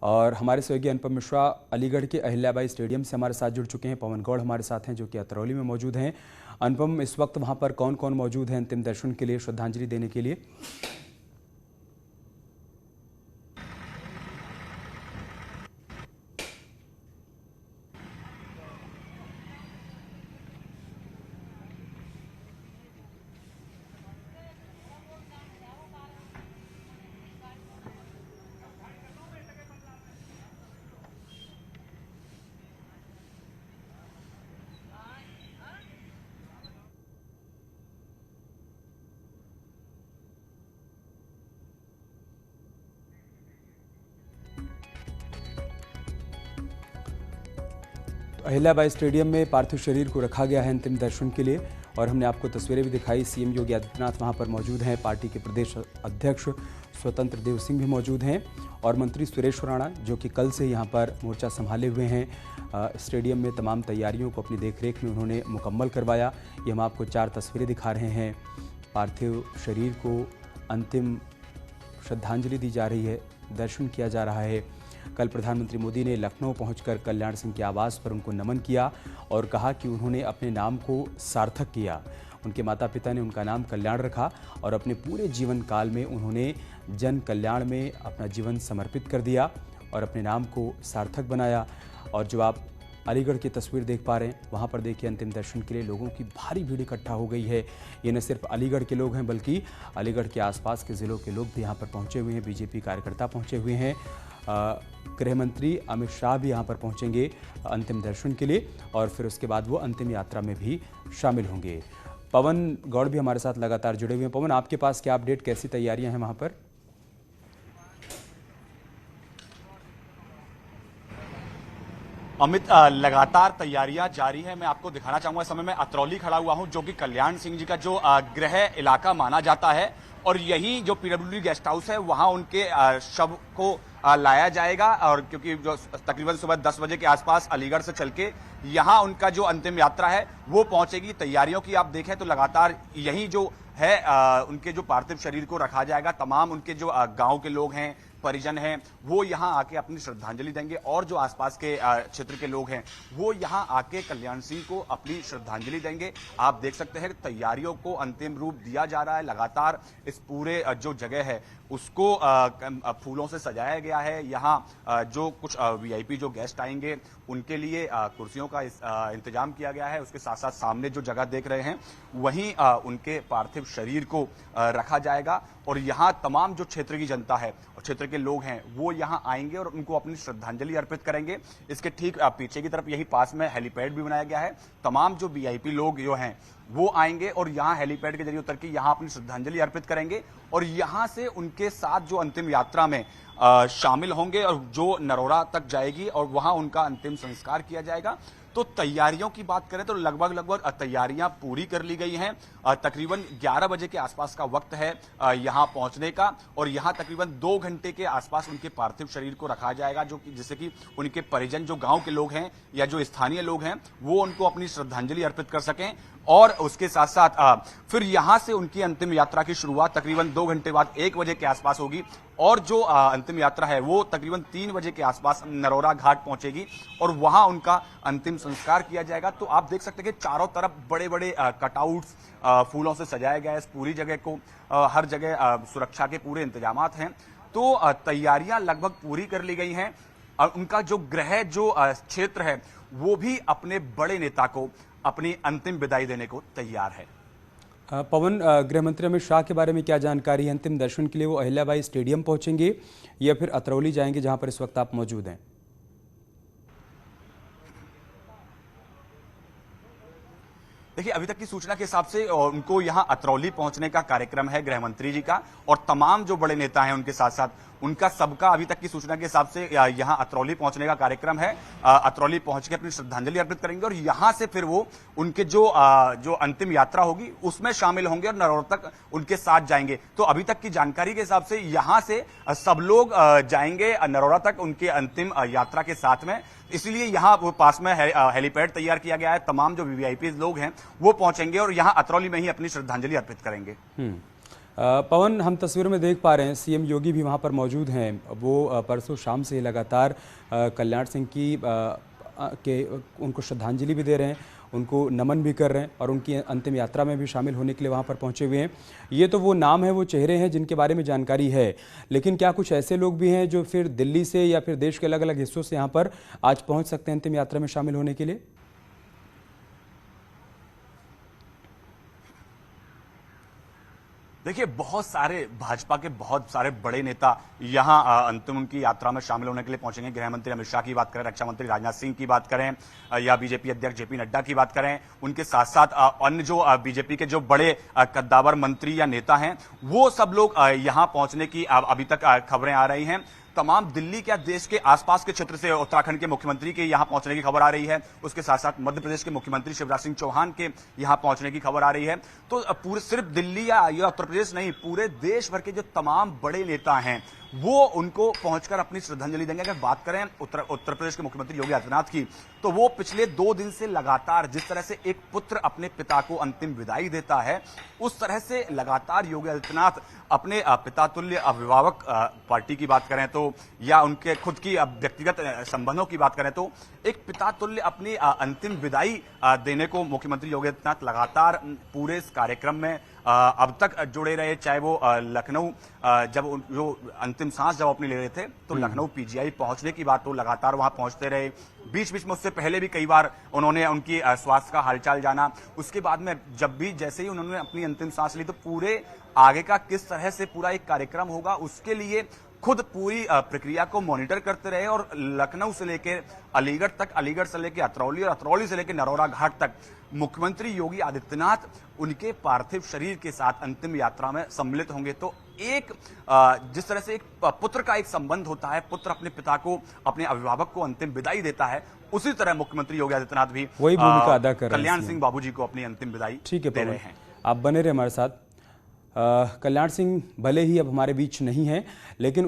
और हमारे सहयोगी अनुपम मिश्रा अलीगढ़ के अहिल्याबाई स्टेडियम से हमारे साथ जुड़ चुके हैं। पवन गौड़ हमारे साथ हैं जो कि अतरौली में मौजूद हैं। अनुपम, इस वक्त वहां पर कौन कौन मौजूद है अंतिम दर्शन के लिए, श्रद्धांजलि देने के लिए? अहिल्याबाई स्टेडियम में पार्थिव शरीर को रखा गया है अंतिम दर्शन के लिए और हमने आपको तस्वीरें भी दिखाई। सीएम योगी आदित्यनाथ वहां पर मौजूद हैं, पार्टी के प्रदेश अध्यक्ष स्वतंत्र देव सिंह भी मौजूद हैं और मंत्री सुरेश राणा जो कि कल से यहां पर मोर्चा संभाले हुए हैं। स्टेडियम में तमाम तैयारियों को अपनी देखरेख में उन्होंने मुकम्मल करवाया। ये हम आपको 4 तस्वीरें दिखा रहे हैं। पार्थिव शरीर को अंतिम श्रद्धांजलि दी जा रही है, दर्शन किया जा रहा है। कल प्रधानमंत्री मोदी ने लखनऊ पहुंचकर कल्याण सिंह के आवास पर उनको नमन किया और कहा कि उन्होंने अपने नाम को सार्थक किया। उनके माता पिता ने उनका नाम कल्याण रखा और अपने पूरे जीवन काल में उन्होंने जन कल्याण में अपना जीवन समर्पित कर दिया और अपने नाम को सार्थक बनाया। और जो आप अलीगढ़ की तस्वीर देख पा रहे हैं, वहाँ पर देखिए अंतिम दर्शन के लिए लोगों की भारी भीड़ इकट्ठा हो गई है। ये न सिर्फ अलीगढ़ के लोग हैं बल्कि अलीगढ़ के आसपास के ज़िलों के लोग भी यहाँ पर पहुँचे हुए हैं। बीजेपी कार्यकर्ता पहुँचे हुए हैं। गृह मंत्री अमित शाह भी यहाँ पर पहुँचेंगे अंतिम दर्शन के लिए और फिर उसके बाद वो अंतिम यात्रा में भी शामिल होंगे। पवन गौड़ भी हमारे साथ लगातार जुड़े हुए हैं। पवन, आपके पास क्या अपडेट, कैसी तैयारियां हैं वहाँ पर? अमित, लगातार तैयारियां जारी है। मैं आपको दिखाना चाहूंगा, इस समय मैं अतरौली खड़ा हुआ हूं जो कि कल्याण सिंह जी का जो गृह इलाका माना जाता है और यही जो पीडब्ल्यूडी गेस्ट हाउस है वहां उनके शव को लाया जाएगा। और क्योंकि जो तकरीबन सुबह 10 बजे के आसपास अलीगढ़ से चल के यहाँ उनका जो अंतिम यात्रा है वो पहुंचेगी। तैयारियों की आप देखें तो लगातार यही जो है उनके जो पार्थिव शरीर को रखा जाएगा। तमाम उनके जो गांव के लोग हैं, परिजन हैं, वो यहाँ आके अपनी श्रद्धांजलि देंगे और जो आसपास के क्षेत्र के लोग हैं वो यहाँ आके कल्याण सिंह को अपनी श्रद्धांजलि देंगे। आप देख सकते हैं तैयारियों को अंतिम रूप दिया जा रहा है। लगातार इस पूरे जो जगह है उसको फूलों से सजाया गया है। यहाँ जो कुछ वीआईपी जो गेस्ट आएंगे उनके लिए कुर्सियों का इंतजाम किया गया है। उसके साथ साथ सामने जो जगह देख रहे हैं वहीं उनके पार्थिव शरीर को रखा जाएगा और यहाँ तमाम जो क्षेत्र की जनता है और क्षेत्र के लोग हैं वो यहाँ आएंगे और उनको अपनी श्रद्धांजलि अर्पित करेंगे। इसके ठीक पीछे की तरफ यही पास में हेलीपैड भी बनाया गया है। तमाम जो वीआईपी लोग जो हैं वो आएंगे और यहाँ हेलीपैड के जरिए उतर के यहाँ अपनी श्रद्धांजलि अर्पित करेंगे और यहाँ से उनके साथ जो अंतिम यात्रा में शामिल होंगे और जो नरोड़ा तक जाएगी और वहां उनका अंतिम संस्कार किया जाएगा। तो तैयारियों की बात करें तो लगभग तैयारियां पूरी कर ली गई हैं। तकरीबन 11 बजे के आसपास का वक्त है यहां पहुंचने का और यहां तकरीबन 2 घंटे के आसपास उनके पार्थिव शरीर को रखा जाएगा, जो कि जिससे कि उनके परिजन जो गांव के लोग हैं या जो स्थानीय लोग हैं वो उनको अपनी श्रद्धांजलि अर्पित कर सकें। और उसके साथ साथ फिर यहां से उनकी अंतिम यात्रा की शुरुआत तकरीबन 2 घंटे बाद 1 बजे के आसपास होगी और जो अंतिम यात्रा है वो तकरीबन 3 बजे के आसपास नरोड़ा घाट पहुंचेगी और वहां उनका अंतिम संस्कार किया जाएगा। तो आप देख सकते हैं कि चारों तरफ बड़े बड़े कटआउट्स फूलों से सजाया गया है। इस पूरी जगह को हर जगह सुरक्षा के पूरे इंतजाम हैं। तो तैयारियां लगभग पूरी कर ली गई हैं और उनका जो गृह जो क्षेत्र है वो भी अपने बड़े नेता को अपनी अंतिम विदाई देने को तैयार है। पवन, गृह मंत्री अमित शाह के बारे में क्या जानकारी है? अंतिम दर्शन के लिए वो अहिल्याबाई स्टेडियम पहुंचेंगे या फिर अतरौली जाएंगे जहां पर इस वक्त आप मौजूद हैं? देखिए, अभी तक की सूचना के हिसाब से उनको यहां अतरौली पहुंचने का कार्यक्रम है गृह मंत्री जी का और तमाम जो बड़े नेता हैं उनके साथ साथ उनका सबका अभी तक की सूचना के हिसाब से यहां अतरौली पहुंचने का कार्यक्रम है। अतरौली पहुंच के अपनी श्रद्धांजलि अर्पित करेंगे और यहां से फिर वो उनके जो अंतिम यात्रा होगी उसमें शामिल होंगे और नरोड़ा तक उनके साथ जाएंगे। तो अभी तक की जानकारी के हिसाब से यहां से सब लोग जाएंगे नरोड़ा तक उनके अंतिम यात्रा के साथ में। इसलिए यहाँ पास में हेलीपैड तैयार किया गया है। तमाम जो वीआईपी लोग हैं वो पहुंचेंगे और यहाँ अतरौली में ही अपनी श्रद्धांजलि अर्पित करेंगे। पवन, हम तस्वीरों में देख पा रहे हैं सीएम योगी भी वहां पर मौजूद हैं। वो परसों शाम से लगातार कल्याण सिंह के उनको श्रद्धांजलि भी दे रहे हैं, उनको नमन भी कर रहे हैं और उनकी अंतिम यात्रा में भी शामिल होने के लिए वहां पर पहुंचे हुए हैं। ये तो वो नाम है, वो चेहरे हैं जिनके बारे में जानकारी है, लेकिन क्या कुछ ऐसे लोग भी हैं जो फिर दिल्ली से या फिर देश के अलग अलग हिस्सों से यहाँ पर आज पहुँच सकते हैं अंतिम यात्रा में शामिल होने के लिए? देखिए, बहुत सारे भाजपा के बहुत सारे बड़े नेता यहां अंतिम उनकी यात्रा में शामिल होने के लिए पहुंचेंगे। गृह मंत्री अमित शाह की बात करें, रक्षा मंत्री राजनाथ सिंह की बात करें या बीजेपी अध्यक्ष जेपी नड्डा की बात करें, उनके साथ साथ अन्य जो बीजेपी के जो बड़े कद्दावर मंत्री या नेता हैं, वो सब लोग यहां पहुंचने की अभी तक खबरें आ रही हैं। तमाम दिल्ली के देश के आसपास के क्षेत्र से उत्तराखंड के मुख्यमंत्री के यहां पहुंचने की खबर आ रही है। उसके साथ साथ मध्य प्रदेश के मुख्यमंत्री शिवराज सिंह चौहान के यहां पहुंचने की खबर आ रही है। तो पूरे सिर्फ दिल्ली या उत्तर प्रदेश नहीं, पूरे देश भर के जो तमाम बड़े नेता हैं वो उनको पहुंचकर अपनी श्रद्धांजलि देंगे। अगर बात करें उत्तर प्रदेश के मुख्यमंत्री योगी आदित्यनाथ की, तो वो पिछले 2 दिन से लगातार जिस तरह से एक पुत्र अपने पिता को अंतिम विदाई देता है, उस तरह से लगातार योगी आदित्यनाथ अपने पिता तुल्य अभिभावक पार्टी की बात करें तो या उनके खुद की व्यक्तिगत संबंधों की बात करें तो एक पिता तुल्य अपनी अंतिम विदाई देने को मुख्यमंत्री योगी आदित्यनाथ लगातार पूरे इस कार्यक्रम में अब तक जुड़े रहे। चाहे वो लखनऊ जब जो अंतिम सांस जब अपनी ले रहे थे तो लखनऊ पीजीआई पहुंचने की बात, तो लगातार वहां पहुंचते रहे। बीच बीच में उससे पहले भी कई बार उन्होंने उनकी स्वास्थ्य का हालचाल जाना। उसके बाद में जब भी जैसे ही उन्होंने अपनी अंतिम सांस ली तो पूरे आगे का किस तरह से पूरा एक कार्यक्रम होगा उसके लिए खुद पूरी प्रक्रिया को मॉनिटर करते रहे और लखनऊ से लेकर अलीगढ़ तक, अलीगढ़ से लेकर अतरौली और अतरौली से लेकर नरौरा घाट तक मुख्यमंत्री योगी आदित्यनाथ उनके पार्थिव शरीर के साथ अंतिम यात्रा में सम्मिलित होंगे। तो एक जिस तरह से एक पुत्र का एक संबंध होता है, पुत्र अपने पिता को, अपने अभिभावक को अंतिम विदाई देता है, उसी तरह मुख्यमंत्री योगी आदित्यनाथ भी वही भूमिका अदा कर रहे हैं। कल्याण सिंह बाबूजी को अपनी अंतिम विदाई दे रहे हैं। आप बने रहे हमारे साथ। कल्याण सिंह भले ही अब हमारे बीच नहीं है, लेकिन